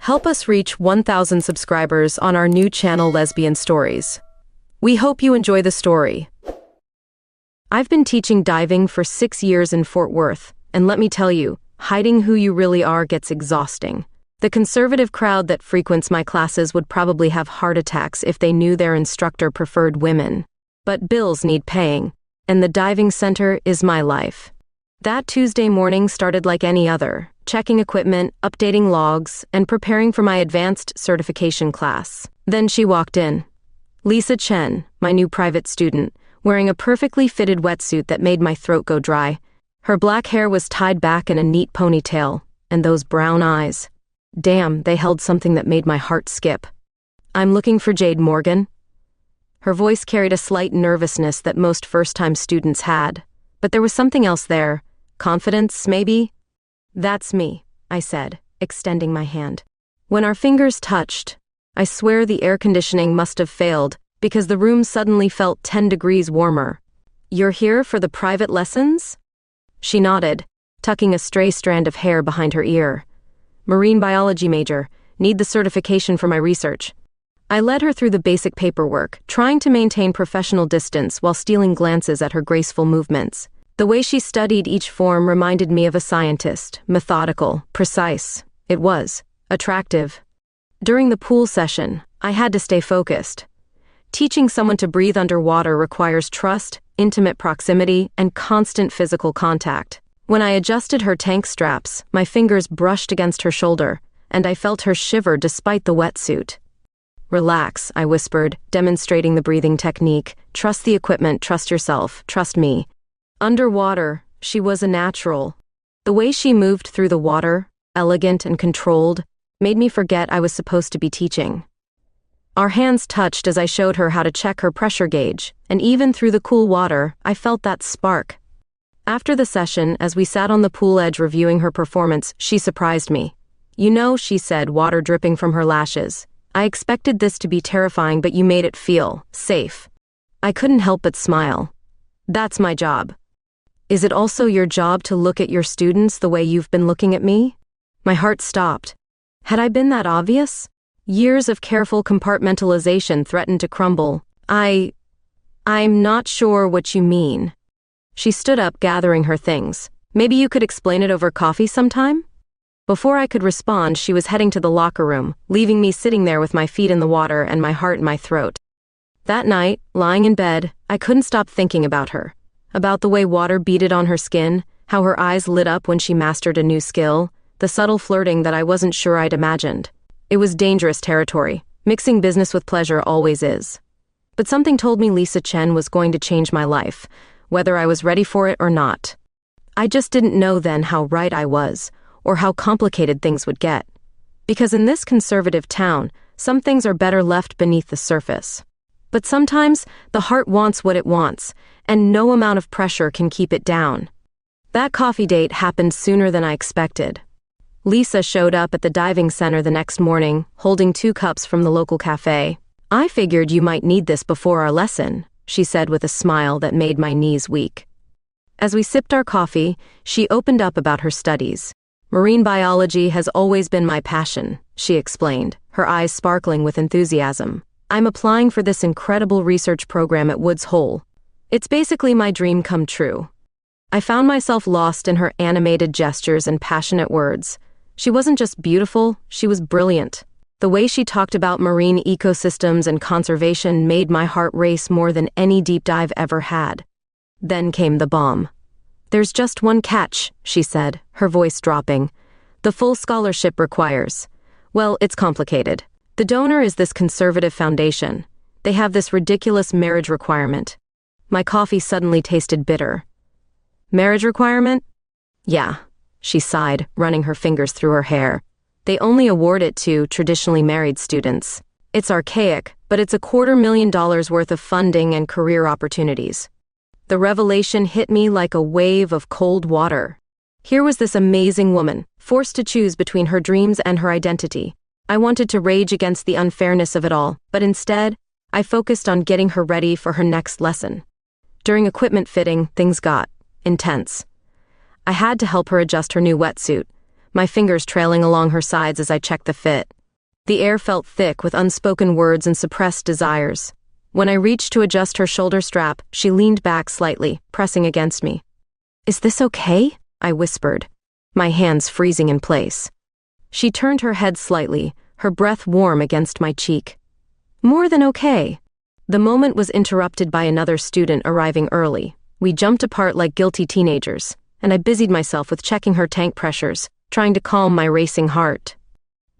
Help us reach 1,000 subscribers on our new channel Lesbian Stories. We hope you enjoy the story. I've been teaching diving for 6 years in Fort Worth, and let me tell you, hiding who you really are gets exhausting. The conservative crowd that frequents my classes would probably have heart attacks if they knew their instructor preferred women. But bills need paying, and the diving center is my life. That Tuesday morning started like any other, checking equipment, updating logs, and preparing for my advanced certification class. Then she walked in. Lisa Chen, my new private student, wearing a perfectly fitted wetsuit that made my throat go dry. Her black hair was tied back in a neat ponytail, and those brown eyes. Damn, they held something that made my heart skip. "I'm looking for Jade Morgan." Her voice carried a slight nervousness that most first-time students had, but there was something else there. Confidence, maybe? "That's me," I said, extending my hand. When our fingers touched, I swear the air conditioning must have failed because the room suddenly felt 10 degrees warmer. "You're here for the private lessons?" She nodded, tucking a stray strand of hair behind her ear. "Marine biology major, need the certification for my research." I led her through the basic paperwork, trying to maintain professional distance while stealing glances at her graceful movements. The way she studied each form reminded me of a scientist, methodical, precise. It was attractive. During the pool session, I had to stay focused. Teaching someone to breathe underwater requires trust, intimate proximity, and constant physical contact. When I adjusted her tank straps, my fingers brushed against her shoulder, and I felt her shiver despite the wetsuit. "Relax," I whispered, demonstrating the breathing technique. "Trust the equipment, trust yourself, trust me." Underwater, she was a natural. The way she moved through the water, elegant and controlled, made me forget I was supposed to be teaching. Our hands touched as I showed her how to check her pressure gauge, and even through the cool water, I felt that spark. After the session, as we sat on the pool edge reviewing her performance, she surprised me. "You know," she said, water dripping from her lashes, "I expected this to be terrifying, but you made it feel safe." I couldn't help but smile. "That's my job." "Is it also your job to look at your students the way you've been looking at me?" My heart stopped. Had I been that obvious? Years of careful compartmentalization threatened to crumble. I'm not sure what you mean." She stood up, gathering her things. "Maybe you could explain it over coffee sometime?" Before I could respond, she was heading to the locker room, leaving me sitting there with my feet in the water and my heart in my throat. That night, lying in bed, I couldn't stop thinking about her. About the way water beaded on her skin, how her eyes lit up when she mastered a new skill, the subtle flirting that I wasn't sure I'd imagined. It was dangerous territory. Mixing business with pleasure always is. But something told me Lisa Chen was going to change my life, whether I was ready for it or not. I just didn't know then how right I was, or how complicated things would get. Because in this conservative town, some things are better left beneath the surface. But sometimes, the heart wants what it wants, and no amount of pressure can keep it down. That coffee date happened sooner than I expected. Lisa showed up at the diving center the next morning, holding 2 cups from the local cafe. "I figured you might need this before our lesson," she said with a smile that made my knees weak. As we sipped our coffee, she opened up about her studies. "Marine biology has always been my passion," she explained, her eyes sparkling with enthusiasm. "I'm applying for this incredible research program at Woods Hole. It's basically my dream come true." I found myself lost in her animated gestures and passionate words. She wasn't just beautiful, she was brilliant. The way she talked about marine ecosystems and conservation made my heart race more than any deep dive ever had. Then came the bomb. "There's just one catch," she said, her voice dropping. "The full scholarship requires. Well, it's complicated. The donor is this conservative foundation. They have this ridiculous marriage requirement." My coffee suddenly tasted bitter. "Marriage requirement?" "Yeah," she sighed, running her fingers through her hair. "They only award it to traditionally married students. It's archaic, but it's $250,000 worth of funding and career opportunities." The revelation hit me like a wave of cold water. Here was this amazing woman, forced to choose between her dreams and her identity. I wanted to rage against the unfairness of it all, but instead, I focused on getting her ready for her next lesson. During equipment fitting, things got intense. I had to help her adjust her new wetsuit, my fingers trailing along her sides as I checked the fit. The air felt thick with unspoken words and suppressed desires. When I reached to adjust her shoulder strap, she leaned back slightly, pressing against me. "Is this okay?" I whispered, my hands freezing in place. She turned her head slightly, her breath warm against my cheek. "More than okay." The moment was interrupted by another student arriving early. We jumped apart like guilty teenagers, and I busied myself with checking her tank pressures, trying to calm my racing heart.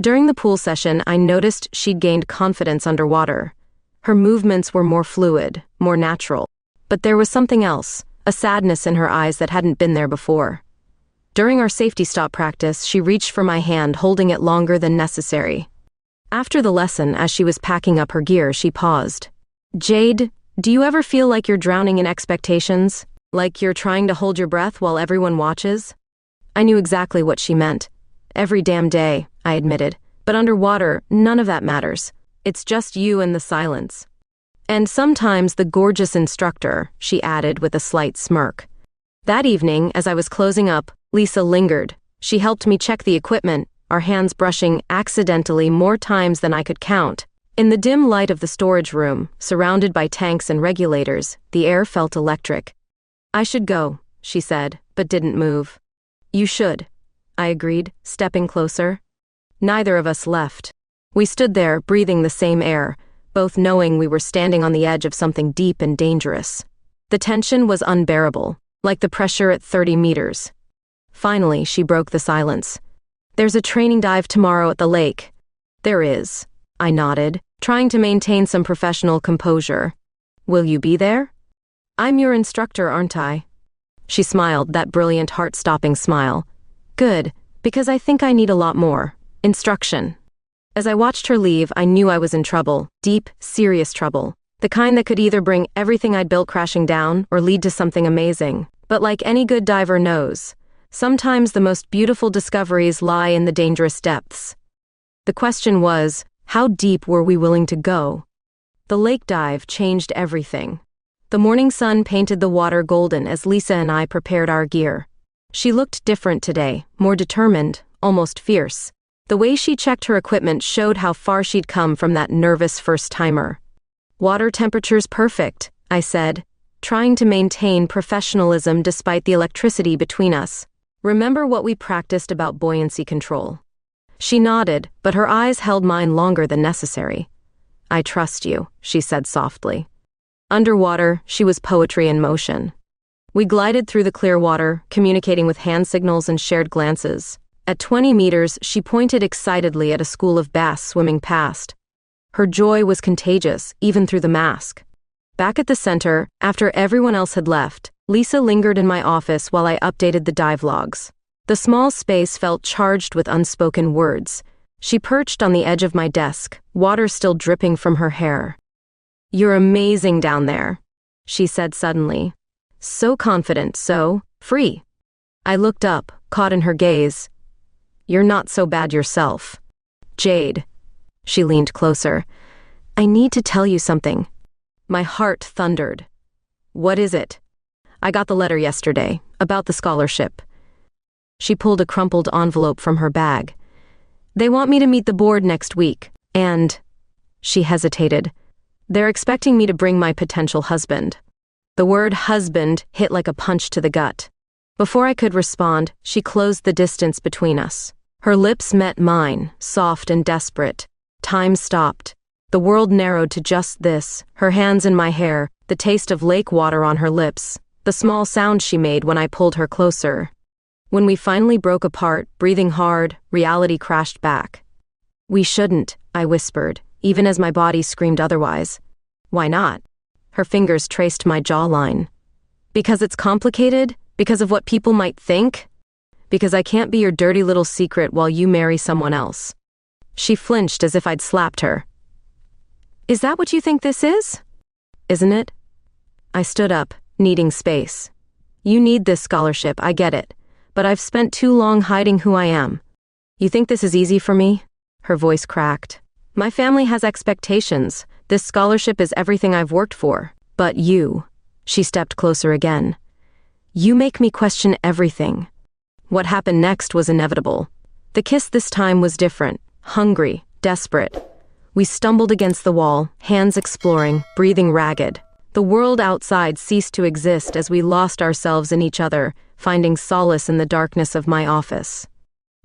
During the pool session, I noticed she'd gained confidence underwater. Her movements were more fluid, more natural. But there was something else, a sadness in her eyes that hadn't been there before. During our safety stop practice, she reached for my hand, holding it longer than necessary. After the lesson, as she was packing up her gear, she paused. "Jade, do you ever feel like you're drowning in expectations? Like you're trying to hold your breath while everyone watches?" I knew exactly what she meant. "Every damn day," I admitted. "But underwater, none of that matters. It's just you and the silence. And sometimes the gorgeous instructor," she added with a slight smirk. That evening, as I was closing up, Lisa lingered. She helped me check the equipment, our hands brushing accidentally more times than I could count. In the dim light of the storage room, surrounded by tanks and regulators, the air felt electric. "I should go," she said, but didn't move. "You should," I agreed, stepping closer. Neither of us left. We stood there, breathing the same air, both knowing we were standing on the edge of something deep and dangerous. The tension was unbearable, like the pressure at 30 meters. Finally, she broke the silence. "There's a training dive tomorrow at the lake." "There is," I nodded, trying to maintain some professional composure. "Will you be there?" "I'm your instructor, aren't I?" She smiled, that brilliant heart-stopping smile. "Good, because I think I need a lot more instruction." As I watched her leave, I knew I was in trouble, deep, serious trouble. The kind that could either bring everything I'd built crashing down or lead to something amazing. But like any good diver knows, sometimes the most beautiful discoveries lie in the dangerous depths. The question was, how deep were we willing to go? The lake dive changed everything. The morning sun painted the water golden as Lisa and I prepared our gear. She looked different today, more determined, almost fierce. The way she checked her equipment showed how far she'd come from that nervous first-timer. "Water temperature's perfect," I said, trying to maintain professionalism despite the electricity between us. "Remember what we practiced about buoyancy control?" She nodded, but her eyes held mine longer than necessary. "I trust you," she said softly. Underwater, she was poetry in motion. We glided through the clear water, communicating with hand signals and shared glances. At 20 meters, she pointed excitedly at a school of bass swimming past. Her joy was contagious, even through the mask. Back at the center, after everyone else had left, Lisa lingered in my office while I updated the dive logs. The small space felt charged with unspoken words. She perched on the edge of my desk, water still dripping from her hair. "You're amazing down there," she said suddenly. So confident, so free. I looked up, caught in her gaze. "You're not so bad yourself." "Jade." She leaned closer. "I need to tell you something." My heart thundered. "What is it?" "I got the letter yesterday, about the scholarship." She pulled a crumpled envelope from her bag. "They want me to meet the board next week, and..." She hesitated. "They're expecting me to bring my potential husband." The word husband hit like a punch to the gut. Before I could respond, she closed the distance between us. Her lips met mine, soft and desperate. Time stopped. The world narrowed to just this, her hands in my hair, the taste of lake water on her lips, the small sound she made when I pulled her closer. When we finally broke apart, breathing hard, reality crashed back. "We shouldn't," I whispered, even as my body screamed otherwise. "Why not?" Her fingers traced my jawline. "Because it's complicated? Because of what people might think? Because I can't be your dirty little secret while you marry someone else." She flinched as if I'd slapped her. "Is that what you think this is?" "Isn't it?" I stood up, needing space. "You need this scholarship, I get it. But I've spent too long hiding who I am. You think this is easy for me?" Her voice cracked. "My family has expectations. This scholarship is everything I've worked for. But you..." She stepped closer again. "You make me question everything." What happened next was inevitable. The kiss this time was different, hungry, desperate. We stumbled against the wall, hands exploring, breathing ragged. The world outside ceased to exist as we lost ourselves in each other, finding solace in the darkness of my office.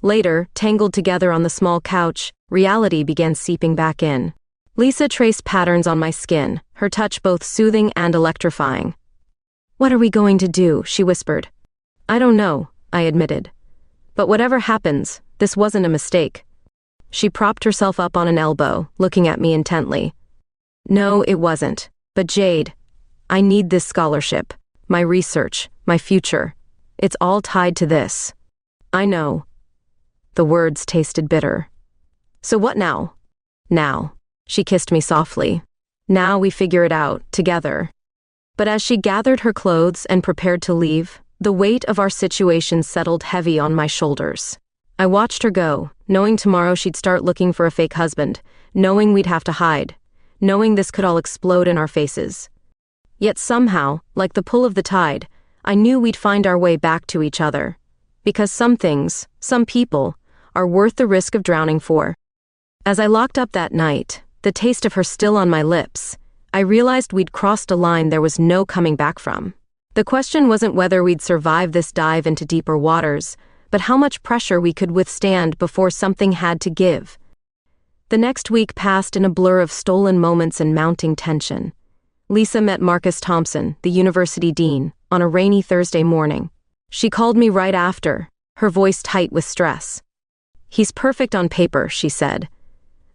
Later, tangled together on the small couch, reality began seeping back in. Lisa traced patterns on my skin, her touch both soothing and electrifying. "What are we going to do?" she whispered. "I don't know," I admitted. "But whatever happens, this wasn't a mistake." She propped herself up on an elbow, looking at me intently. "No, it wasn't. But Jade, I need this scholarship, my research, my future. It's all tied to this." "I know." The words tasted bitter. "So what now?" "Now." She kissed me softly. "Now we figure it out, together." But as she gathered her clothes and prepared to leave, the weight of our situation settled heavy on my shoulders. I watched her go, knowing tomorrow she'd start looking for a fake husband, knowing we'd have to hide, knowing this could all explode in our faces. Yet somehow, like the pull of the tide, I knew we'd find our way back to each other. Because some things, some people, are worth the risk of drowning for. As I locked up that night, the taste of her still on my lips, I realized we'd crossed a line there was no coming back from. The question wasn't whether we'd survive this dive into deeper waters, but how much pressure we could withstand before something had to give. The next week passed in a blur of stolen moments and mounting tension. Lisa met Marcus Thompson, the university dean, on a rainy Thursday morning. She called me right after, her voice tight with stress. "He's perfect on paper," she said.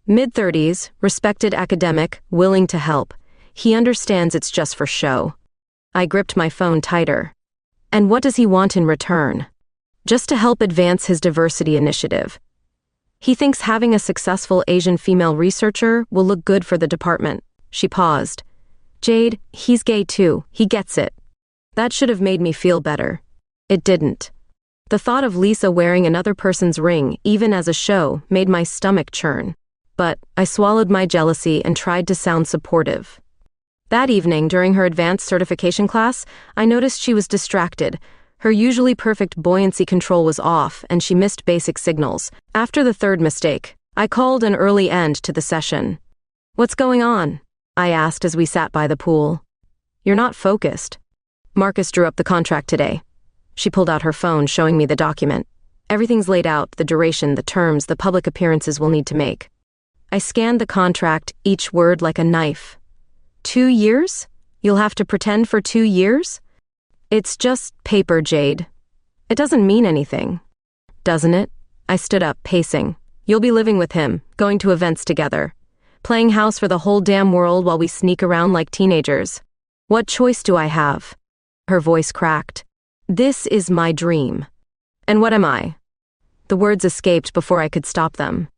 "Mid-30s, respected academic, willing to help. He understands it's just for show." I gripped my phone tighter. "And what does he want in return?" "Just to help advance his diversity initiative. He thinks having a successful Asian female researcher will look good for the department." She paused. "Jade, he's gay too. He gets it." That should have made me feel better. It didn't. The thought of Lisa wearing another person's ring, even as a show, made my stomach churn. But I swallowed my jealousy and tried to sound supportive. That evening, during her advanced certification class, I noticed she was distracted. Her usually perfect buoyancy control was off, and she missed basic signals. After the third mistake, I called an early end to the session. "What's going on?" I asked as we sat by the pool. "You're not focused." "Marcus drew up the contract today." She pulled out her phone, showing me the document. "Everything's laid out, the duration, the terms, the public appearances we'll need to make." I scanned the contract, each word like a knife. 2 years? You'll have to pretend for 2 years? "It's just paper, Jade. It doesn't mean anything." "Doesn't it?" I stood up, pacing. "You'll be living with him, going to events together, playing house for the whole damn world while we sneak around like teenagers. What choice do I have?" Her voice cracked. "This is my dream." "And what am I?" The words escaped before I could stop them.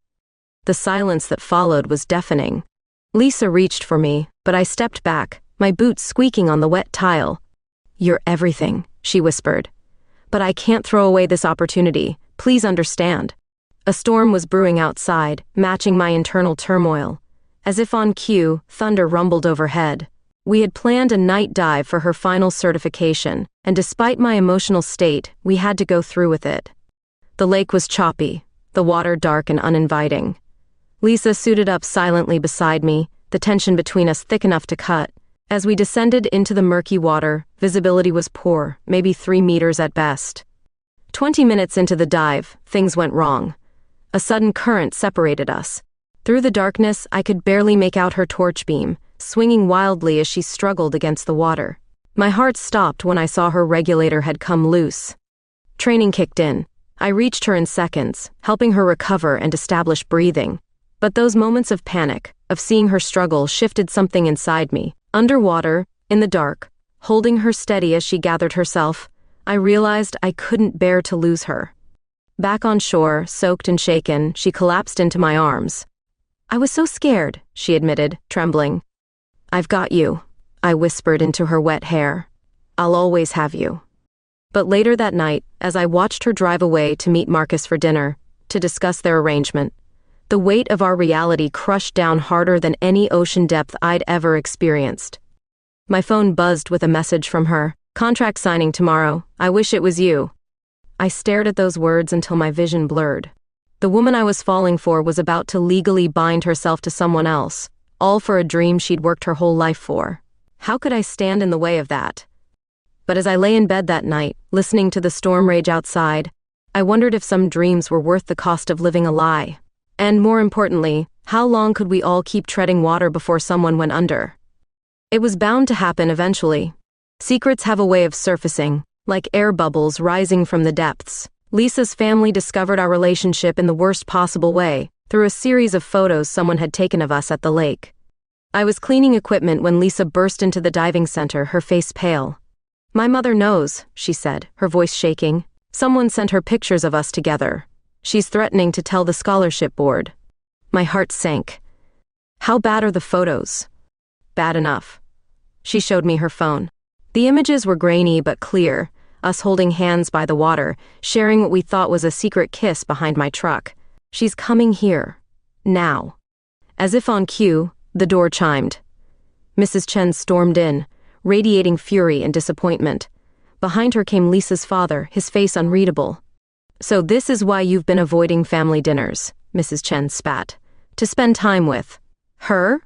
The silence that followed was deafening. Lisa reached for me, but I stepped back, my boots squeaking on the wet tile. "You're everything," she whispered. "But I can't throw away this opportunity. Please understand." A storm was brewing outside, matching my internal turmoil. As if on cue, thunder rumbled overhead. We had planned a night dive for her final certification, and despite my emotional state, we had to go through with it. The lake was choppy, the water dark and uninviting. Lisa suited up silently beside me, the tension between us thick enough to cut. As we descended into the murky water, visibility was poor, maybe 3 meters at best. 20 minutes into the dive, things went wrong. A sudden current separated us. Through the darkness, I could barely make out her torch beam, swinging wildly as she struggled against the water. My heart stopped when I saw her regulator had come loose. Training kicked in. I reached her in seconds, helping her recover and establish breathing. But those moments of panic, of seeing her struggle, shifted something inside me. Underwater, in the dark, holding her steady as she gathered herself, I realized I couldn't bear to lose her. Back on shore, soaked and shaken, she collapsed into my arms. "I was so scared," she admitted, trembling. "I've got you," I whispered into her wet hair. "I'll always have you." But later that night, as I watched her drive away to meet Marcus for dinner, to discuss their arrangement, the weight of our reality crushed down harder than any ocean depth I'd ever experienced. My phone buzzed with a message from her. "Contract signing tomorrow. I wish it was you." I stared at those words until my vision blurred. The woman I was falling for was about to legally bind herself to someone else, all for a dream she'd worked her whole life for. How could I stand in the way of that? But as I lay in bed that night, listening to the storm rage outside, I wondered if some dreams were worth the cost of living a lie. And more importantly, how long could we all keep treading water before someone went under? It was bound to happen eventually. Secrets have a way of surfacing, like air bubbles rising from the depths. Lisa's family discovered our relationship in the worst possible way, through a series of photos someone had taken of us at the lake. I was cleaning equipment when Lisa burst into the diving center, her face pale. "My mother knows," she said, her voice shaking. "Someone sent her pictures of us together. She's threatening to tell the scholarship board." My heart sank. "How bad are the photos?" "Bad enough." She showed me her phone. The images were grainy but clear, us holding hands by the water, sharing what we thought was a secret kiss behind my truck. "She's coming here. Now." As if on cue, the door chimed. Mrs. Chen stormed in, radiating fury and disappointment. Behind her came Lisa's father, his face unreadable. "So this is why you've been avoiding family dinners," Mrs. Chen spat. "To spend time with her?"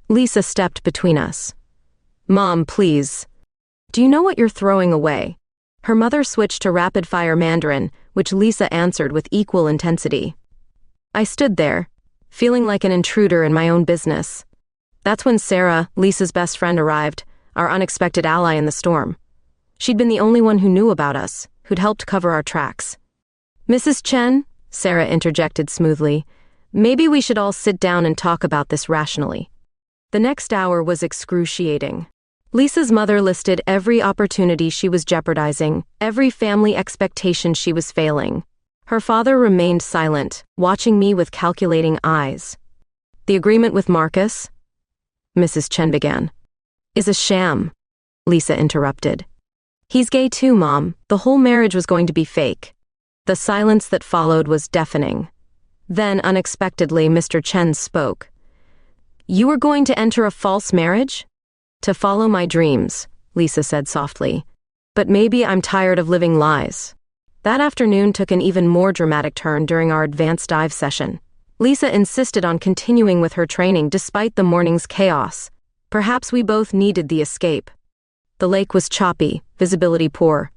Lisa stepped between us. "Mom, please. Do you know what you're throwing away?" Her mother switched to rapid-fire Mandarin, which Lisa answered with equal intensity. I stood there, feeling like an intruder in my own business. That's when Sarah, Lisa's best friend, arrived, our unexpected ally in the storm. She'd been the only one who knew about us, who'd helped cover our tracks. "Mrs. Chen," Sarah interjected smoothly, "maybe we should all sit down and talk about this rationally." The next hour was excruciating. Lisa's mother listed every opportunity she was jeopardizing, every family expectation she was failing. Her father remained silent, watching me with calculating eyes. "The agreement with Marcus," Mrs. Chen began, "is a sham," Lisa interrupted. "He's gay too, Mom. The whole marriage was going to be fake." The silence that followed was deafening. Then, unexpectedly, Mr. Chen spoke. "You were going to enter a false marriage?" "To follow my dreams," Lisa said softly. "But maybe I'm tired of living lies." That afternoon took an even more dramatic turn during our advanced dive session. Lisa insisted on continuing with her training despite the morning's chaos. Perhaps we both needed the escape. The lake was choppy, visibility poor.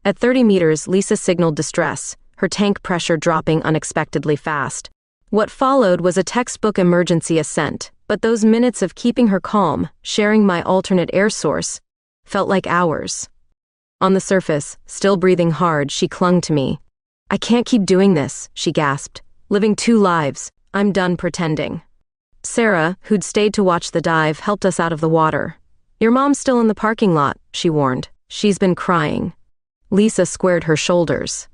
At 30 meters, Lisa signaled distress, her tank pressure dropping unexpectedly fast. What followed was a textbook emergency ascent, but those minutes of keeping her calm, sharing my alternate air source, felt like hours. On the surface, still breathing hard, she clung to me. "I can't keep doing this," she gasped. "Living two lives. I'm done pretending." Sarah, who'd stayed to watch the dive, helped us out of the water. "Your mom's still in the parking lot," she warned. "She's been crying." Lisa squared her shoulders.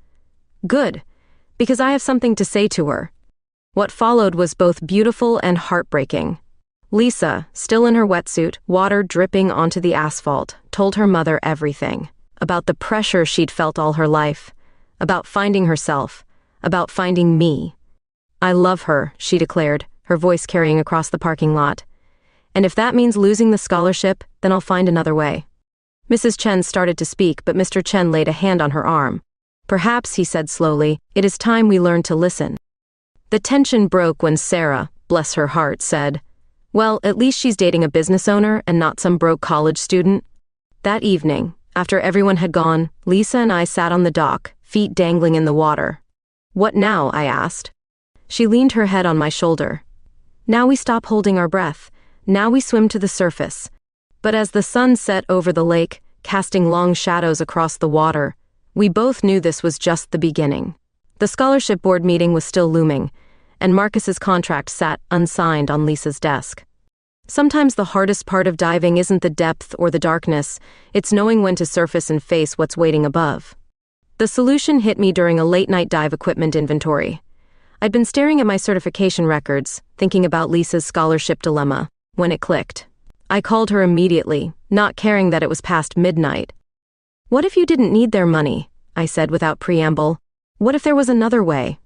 "Good, because I have something to say to her." What followed was both beautiful and heartbreaking. Lisa, still in her wetsuit, water dripping onto the asphalt, told her mother everything. About the pressure she'd felt all her life. About finding herself. About finding me. "I love her," she declared, her voice carrying across the parking lot. "And if that means losing the scholarship, then I'll find another way." Mrs. Chen started to speak, but Mr. Chen laid a hand on her arm. "Perhaps," he said slowly, "it is time we learned to listen." The tension broke when Sarah, bless her heart, said, "Well, at least she's dating a business owner and not some broke college student." That evening, after everyone had gone, Lisa and I sat on the dock, feet dangling in the water. "What now?" I asked. She leaned her head on my shoulder. "Now we stop holding our breath. Now we swim to the surface." But as the sun set over the lake, casting long shadows across the water, we both knew this was just the beginning. The scholarship board meeting was still looming, and Marcus's contract sat unsigned on Lisa's desk. Sometimes the hardest part of diving isn't the depth or the darkness, it's knowing when to surface and face what's waiting above. The solution hit me during a late-night dive equipment inventory. I'd been staring at my certification records, thinking about Lisa's scholarship dilemma, when it clicked. I called her immediately, not caring that it was past midnight. "What if you didn't need their money?" I said without preamble. "What if there was another way?"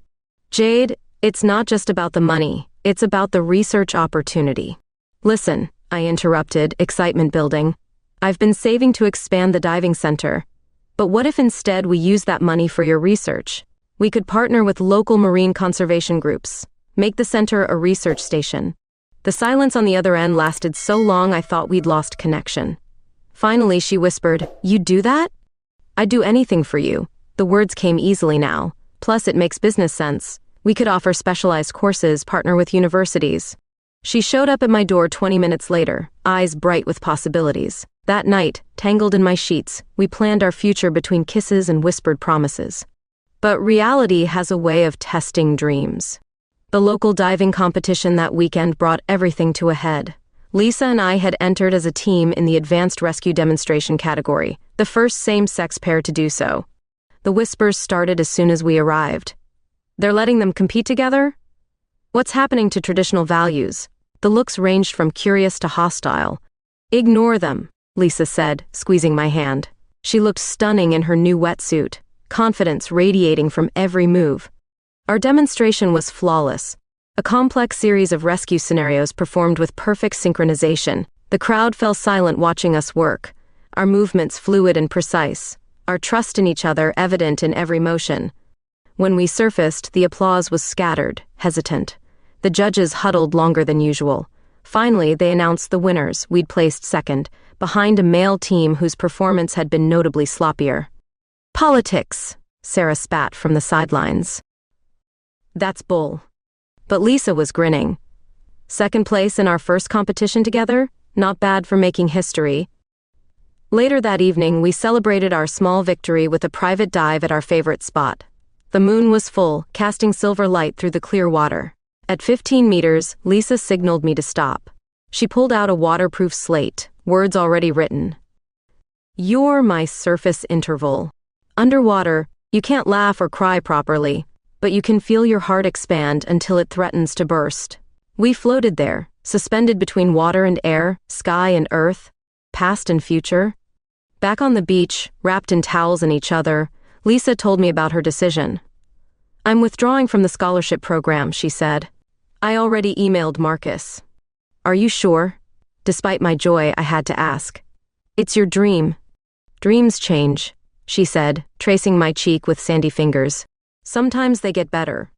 "Jade, it's not just about the money, it's about the research opportunity." "Listen," I interrupted, excitement building. "I've been saving to expand the diving center. But what if instead we use that money for your research? We could partner with local marine conservation groups, make the center a research station. The silence on the other end lasted so long I thought we'd lost connection. Finally, she whispered, "You'd do that?" "I'd do anything for you." The words came easily now. Plus, it makes business sense. We could offer specialized courses, partner with universities. She showed up at my door 20 minutes later, eyes bright with possibilities. That night, tangled in my sheets, we planned our future between kisses and whispered promises. But reality has a way of testing dreams. The local diving competition that weekend brought everything to a head. Lisa and I had entered as a team in the advanced rescue demonstration category, the first same-sex pair to do so. The whispers started as soon as we arrived. "They're letting them compete together? What's happening to traditional values?" The looks ranged from curious to hostile. "Ignore them," Lisa said, squeezing my hand. She looked stunning in her new wetsuit, confidence radiating from every move. Our demonstration was flawless. A complex series of rescue scenarios performed with perfect synchronization. The crowd fell silent watching us work, our movements fluid and precise, our trust in each other evident in every motion. When we surfaced, the applause was scattered, hesitant. The judges huddled longer than usual. Finally, they announced the winners. We'd placed second, behind a male team whose performance had been notably sloppier. "Politics," Sarah spat from the sidelines. "That's bull." But Lisa was grinning. "Second place in our first competition together? Not bad for making history." Later that evening, we celebrated our small victory with a private dive at our favorite spot. The moon was full, casting silver light through the clear water. At 15 meters, Lisa signaled me to stop. She pulled out a waterproof slate, words already written. "You're my surface interval. Underwater, you can't laugh or cry properly, but you can feel your heart expand until it threatens to burst." We floated there, suspended between water and air, sky and earth, past and future. Back on the beach, wrapped in towels and each other, Lisa told me about her decision. "I'm withdrawing from the scholarship program," she said. "I already emailed Marcus." "Are you sure?" Despite my joy, I had to ask. "It's your dream." "Dreams change," she said, tracing my cheek with sandy fingers. "Sometimes they get better."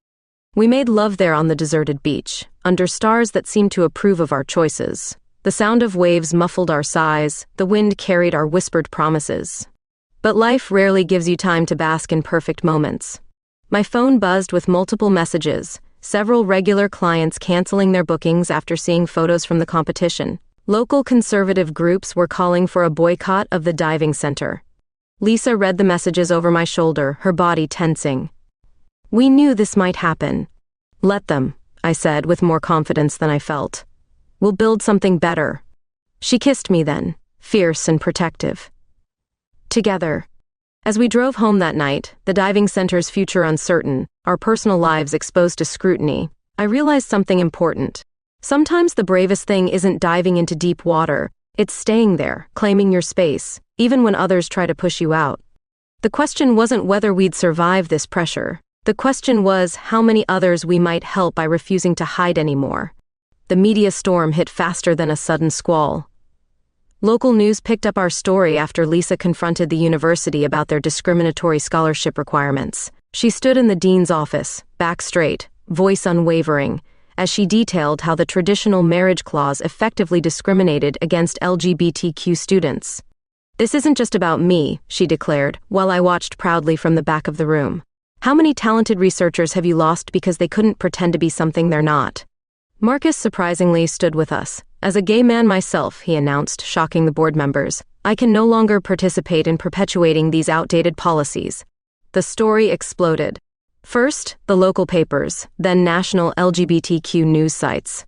We made love there on the deserted beach, under stars that seemed to approve of our choices. The sound of waves muffled our sighs, the wind carried our whispered promises. But life rarely gives you time to bask in perfect moments. My phone buzzed with multiple messages, several regular clients canceling their bookings after seeing photos from the competition. Local conservative groups were calling for a boycott of the diving center. Lisa read the messages over my shoulder, her body tensing. "We knew this might happen." "Let them," I said with more confidence than I felt. "We'll build something better." She kissed me then, fierce and protective. Together. As we drove home that night, the diving center's future uncertain, our personal lives exposed to scrutiny, I realized something important. Sometimes the bravest thing isn't diving into deep water, it's staying there, claiming your space, even when others try to push you out. The question wasn't whether we'd survive this pressure. The question was how many others we might help by refusing to hide anymore. The media storm hit faster than a sudden squall. Local news picked up our story after Lisa confronted the university about their discriminatory scholarship requirements. She stood in the dean's office, back straight, voice unwavering, as she detailed how the traditional marriage clause effectively discriminated against LGBTQ students. "This isn't just about me," she declared, while I watched proudly from the back of the room. "How many talented researchers have you lost because they couldn't pretend to be something they're not?" Marcus surprisingly stood with us. "As a gay man myself," he announced, shocking the board members, "I can no longer participate in perpetuating these outdated policies." The story exploded. First, the local papers, then national LGBTQ news sites.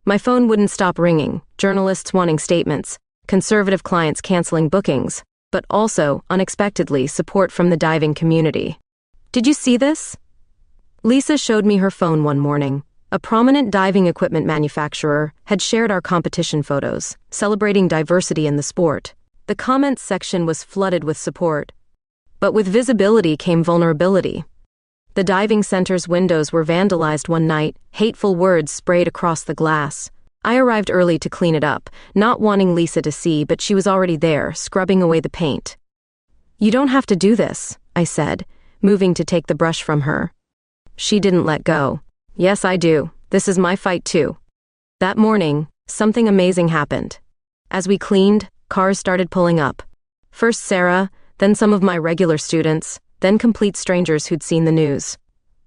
My phone wouldn't stop ringing, journalists wanting statements, conservative clients canceling bookings, but also, unexpectedly, support from the diving community. "Did you see this?" Lisa showed me her phone one morning. A prominent diving equipment manufacturer had shared our competition photos, celebrating diversity in the sport. The comments section was flooded with support. But with visibility came vulnerability. The diving center's windows were vandalized one night, hateful words sprayed across the glass. I arrived early to clean it up, not wanting Lisa to see, but she was already there, scrubbing away the paint. "You don't have to do this," I said, moving to take the brush from her. She didn't let go. Yes, I do. This is my fight too. That morning, something amazing happened. As we cleaned, cars started pulling up. First Sarah, then some of my regular students, then complete strangers who'd seen the news.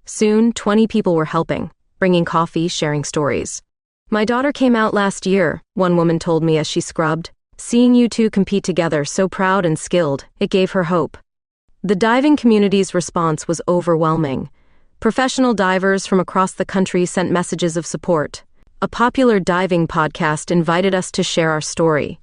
Soon, 20 people were helping, bringing coffee, sharing stories. My daughter came out last year, one woman told me as she scrubbed. Seeing you two compete together, so proud and skilled, it gave her hope. The diving community's response was overwhelming. Professional divers from across the country sent messages of support. A popular diving podcast invited us to share our story.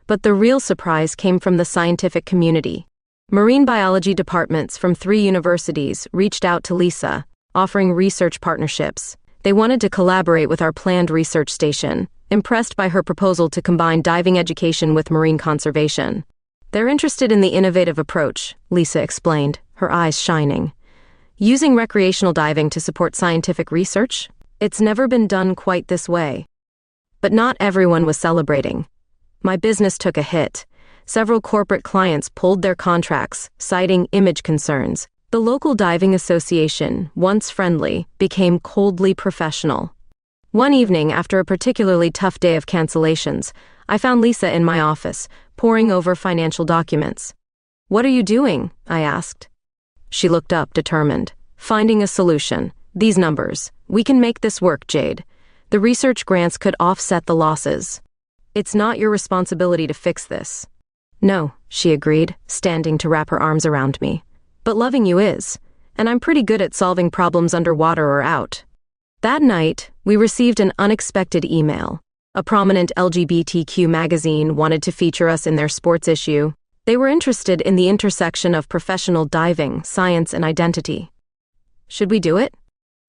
But the real surprise came from the scientific community. Marine biology departments from 3 universities reached out to Lisa, offering research partnerships. They wanted to collaborate with our planned research station, impressed by her proposal to combine diving education with marine conservation. They're interested in the innovative approach, Lisa explained, her eyes shining. Using recreational diving to support scientific research? It's never been done quite this way. But not everyone was celebrating. My business took a hit. Several corporate clients pulled their contracts, citing image concerns. The local diving association, once friendly, became coldly professional. One evening, after a particularly tough day of cancellations, I found Lisa in my office, poring over financial documents. "What are you doing?" I asked. She looked up, determined. "Finding a solution. These numbers. We can make this work, Jade. The research grants could offset the losses. It's not your responsibility to fix this." "No," she agreed, standing to wrap her arms around me. "But loving you is, and I'm pretty good at solving problems underwater or out." That night, we received an unexpected email. A prominent LGBTQ magazine wanted to feature us in their sports issue. They were interested in the intersection of professional diving, science, and identity. "Should we do it?"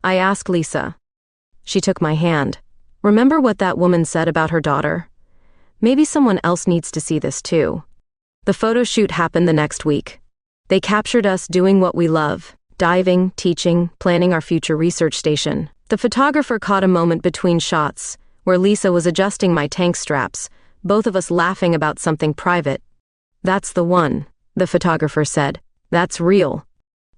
I asked Lisa. She took my hand. "Remember what that woman said about her daughter? Maybe someone else needs to see this too." The photo shoot happened the next week. They captured us doing what we love, diving, teaching, planning our future research station. The photographer caught a moment between shots, where Lisa was adjusting my tank straps, both of us laughing about something private. "That's the one," the photographer said. "That's real."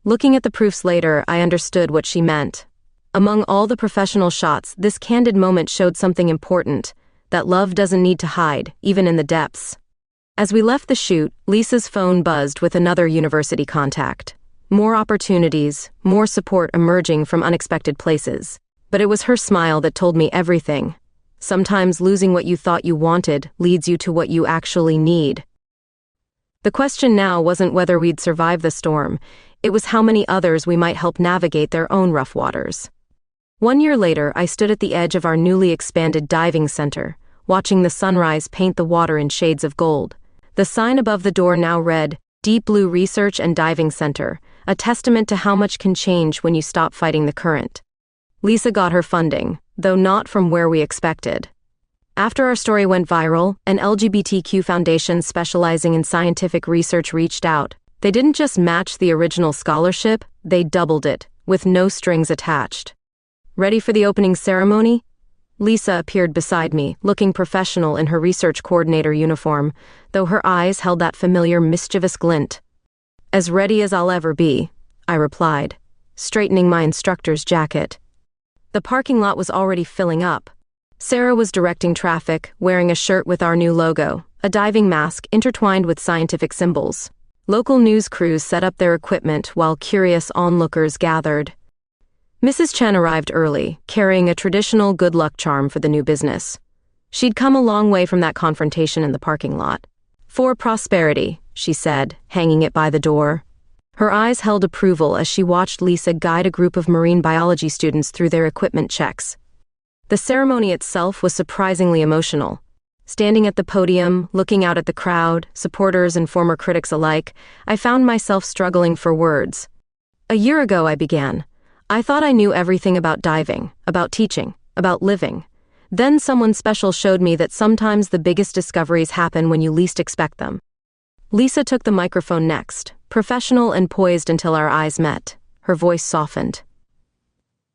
Looking at the proofs later, I understood what she meant. Among all the professional shots, this candid moment showed something important, that love doesn't need to hide, even in the depths. As we left the shoot, Lisa's phone buzzed with another university contact. More opportunities, more support emerging from unexpected places. But it was her smile that told me everything. Sometimes losing what you thought you wanted leads you to what you actually need. The question now wasn't whether we'd survive the storm, it was how many others we might help navigate their own rough waters. 1 year later, I stood at the edge of our newly expanded diving center, watching the sunrise paint the water in shades of gold. The sign above the door now read, "Deep Blue Research and Diving Center," a testament to how much can change when you stop fighting the current. Lisa got her funding, though not from where we expected. After our story went viral, an LGBTQ foundation specializing in scientific research reached out. They didn't just match the original scholarship, they doubled it, with no strings attached. Ready for the opening ceremony? Lisa appeared beside me, looking professional in her research coordinator uniform, though her eyes held that familiar mischievous glint. "As ready as I'll ever be," I replied, straightening my instructor's jacket. The parking lot was already filling up. Sarah was directing traffic, wearing a shirt with our new logo, a diving mask intertwined with scientific symbols. Local news crews set up their equipment while curious onlookers gathered. Mrs. Chen arrived early, carrying a traditional good luck charm for the new business. She'd come a long way from that confrontation in the parking lot. "For prosperity," she said, hanging it by the door. Her eyes held approval as she watched Lisa guide a group of marine biology students through their equipment checks. The ceremony itself was surprisingly emotional. Standing at the podium, looking out at the crowd, supporters and former critics alike, I found myself struggling for words. "A year ago," I began. "I thought I knew everything about diving, about teaching, about living. Then someone special showed me that sometimes the biggest discoveries happen when you least expect them." Lisa took the microphone next, professional and poised until our eyes met. Her voice softened.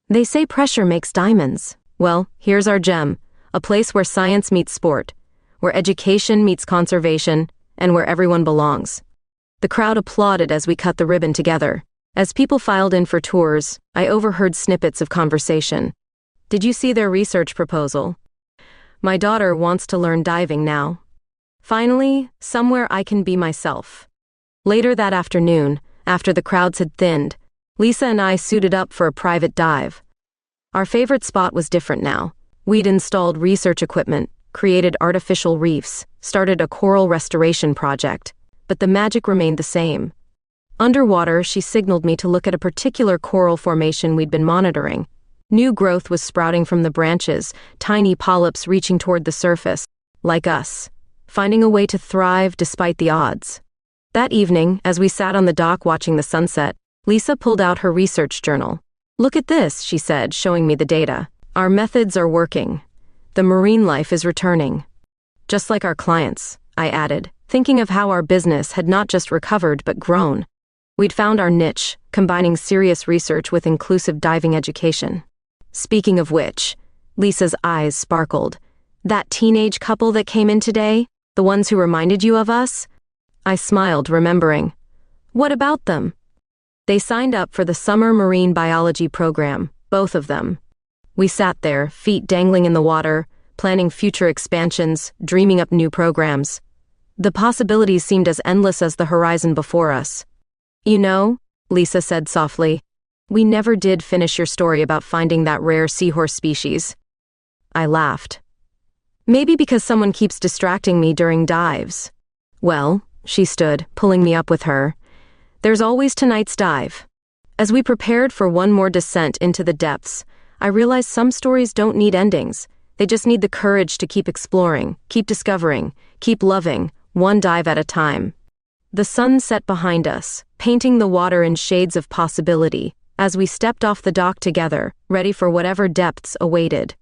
"They say pressure makes diamonds. Well, here's our gem, a place where science meets sport, where education meets conservation, and where everyone belongs." The crowd applauded as we cut the ribbon together. As people filed in for tours, I overheard snippets of conversation. Did you see their research proposal? My daughter wants to learn diving now. Finally, somewhere I can be myself. Later that afternoon, after the crowds had thinned, Lisa and I suited up for a private dive. Our favorite spot was different now. We'd installed research equipment, created artificial reefs, started a coral restoration project, but the magic remained the same. Underwater, she signaled me to look at a particular coral formation we'd been monitoring. New growth was sprouting from the branches, tiny polyps reaching toward the surface, like us, finding a way to thrive despite the odds. That evening, as we sat on the dock watching the sunset, Lisa pulled out her research journal. "Look at this," she said, showing me the data. "Our methods are working. The marine life is returning." "Just like our clients," I added, thinking of how our business had not just recovered but grown. We'd found our niche, combining serious research with inclusive diving education. Speaking of which, Lisa's eyes sparkled. "That teenage couple that came in today? The ones who reminded you of us?" I smiled, remembering. "What about them?" "They signed up for the summer marine biology program, both of them." We sat there, feet dangling in the water, planning future expansions, dreaming up new programs. The possibilities seemed as endless as the horizon before us. "You know," Lisa said softly, "we never did finish your story about finding that rare seahorse species." I laughed. "Maybe because someone keeps distracting me during dives." "Well," she stood, pulling me up with her, "there's always tonight's dive." As we prepared for one more descent into the depths, I realized some stories don't need endings. They just need the courage to keep exploring, keep discovering, keep loving, one dive at a time. The sun set behind us, painting the water in shades of possibility, as we stepped off the dock together, ready for whatever depths awaited.